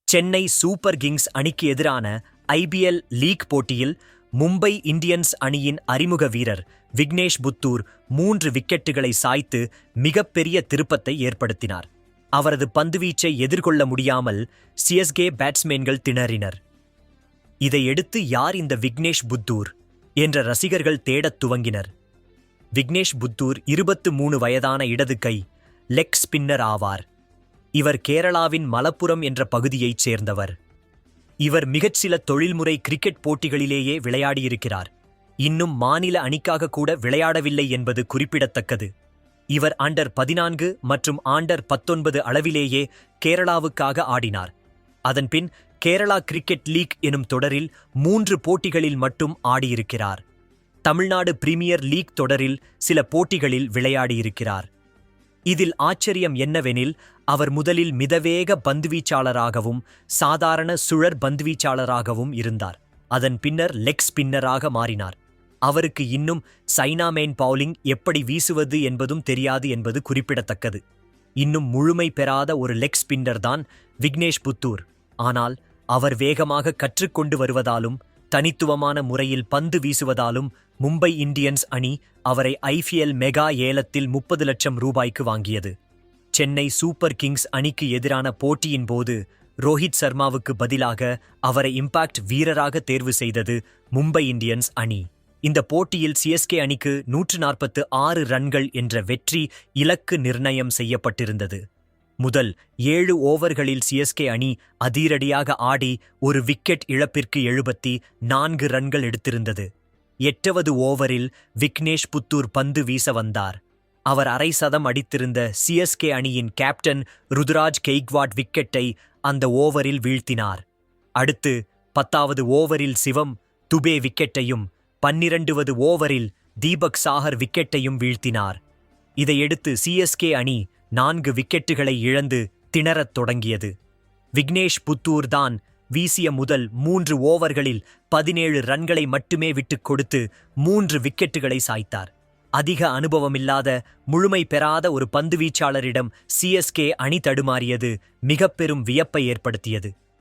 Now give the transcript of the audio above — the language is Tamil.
சென்னை சூப்பர் கிங்ஸ் அணிக்கு எதிரான ஐபிஎல் லீக் போட்டியில் மும்பை இந்தியன்ஸ் அணியின் அறிமுக வீரர் விக்னேஷ் புத்தூர் 3 விக்கெட்டுகளை சாய்த்து மிகப்பெரிய திருப்பத்தை ஏற்படுத்தினார். அவரது பந்துவீச்சை எதிர்கொள்ள முடியாமல் சிஎஸ்கே பேட்ஸ்மேன்கள் திணறினர். இதையடுத்து யார் இந்த விக்னேஷ் புத்தூர் என்ற ரசிகர்கள் தேடத் துவங்கினர். விக்னேஷ் புத்தூர் 23 வயதான இடது கை லெக் ஸ்பின்னர் ஆவார். இவர் கேரளாவின் மலப்புரம் என்ற பகுதியைச் சேர்ந்தவர். இவர் மிகச்சில தொழில்முறை கிரிக்கெட் போட்டிகளிலேயே விளையாடியிருக்கிறார். இன்னும் மாநில அணிக்காக கூட விளையாடவில்லை என்பது குறிப்பிடத்தக்கது. இவர் அண்டர் 14 மற்றும் அண்டர் 19 அளவிலேயே கேரளாவுக்காக ஆடினார். அதன்பின் கேரளா கிரிக்கெட் லீக் எனும் தொடரில் 3 போட்டிகளில் மட்டும் ஆடியிருக்கிறார். தமிழ்நாடு பிரீமியர் லீக் தொடரில் சில போட்டிகளில் விளையாடியிருக்கிறார். இதில் ஆச்சரியம் என்னவெனில், அவர் முதலில் மிதவேக பந்துவீச்சாளராகவும் சாதாரண சுழற் பந்துவீச்சாளராகவும் இருந்தார். அதன் பின்னர் லெக் ஸ்பின்னராக மாறினார். அவருக்கு இன்னும் சைனாமேன் பவுலிங் எப்படி வீசுவது என்பதும் தெரியாது என்பது குறிப்பிடத்தக்கது. இன்னும் முழுமை பெறாத ஒரு லெக் ஸ்பின்னர் தான் விக்னேஷ் புத்தூர். ஆனால் அவர் வேகமாக கற்றுக்கொண்டு வருவதாலும் தனித்துவமான முறையில் பந்து வீசுவதாலும் மும்பை இந்தியன்ஸ் அணி அவரை ஐபிஎல் மெகா ஏலத்தில் 30 லட்சம் ரூபாய்க்கு வாங்கியது. சென்னை சூப்பர் கிங்ஸ் அணிக்கு எதிரான போட்டியின் போது ரோஹித் சர்மாவுக்கு பதிலாக அவரை இம்பாக்ட் வீரராக தேர்வு செய்தது மும்பை இந்தியன்ஸ் அணி. இந்த போட்டியில் சிஎஸ்கே அணிக்கு 146 ரன்கள் என்ற வெற்றி இலக்கு நிர்ணயம் செய்யப்பட்டிருந்தது. முதல் 7 ஓவர்களில் சிஎஸ்கே அணி அதிரடியாக ஆடி ஒரு விக்கெட் இழப்பிற்கு 74 ரன்கள் எடுத்திருந்தது. 8வது ஓவரில் விக்னேஷ் புத்தூர் பந்து வீச வந்தார். அவர் அரை சதம் அடித்திருந்த சிஎஸ்கே அணியின் கேப்டன் ருதுராஜ் கெய்க்வாட் விக்கெட்டை அந்த ஓவரில் வீழ்த்தினார். அடுத்து 10வது ஓவரில் சிவம் துபே விக்கெட்டையும் 12வது ஓவரில் தீபக் சாகர் விக்கெட்டையும் வீழ்த்தினார். இதையடுத்து சிஎஸ்கே அணி 4 விக்கெட்டுகளை இழந்து திணறத் தொடங்கியது. விக்னேஷ் புத்தூர் தான் வீசிய முதல் 3 ஓவர்களில் 17 ரன்களை மட்டுமே விட்டுக் கொடுத்து 3 விக்கெட்டுகளை சாய்த்தார். அதிக அனுபவமில்லாத முழுமை பெறாத ஒரு பந்துவீச்சாளரிடம் சிஎஸ்கே அணி தடுமாறியது மிகப்பெரும் வியப்பை ஏற்படுத்தியது.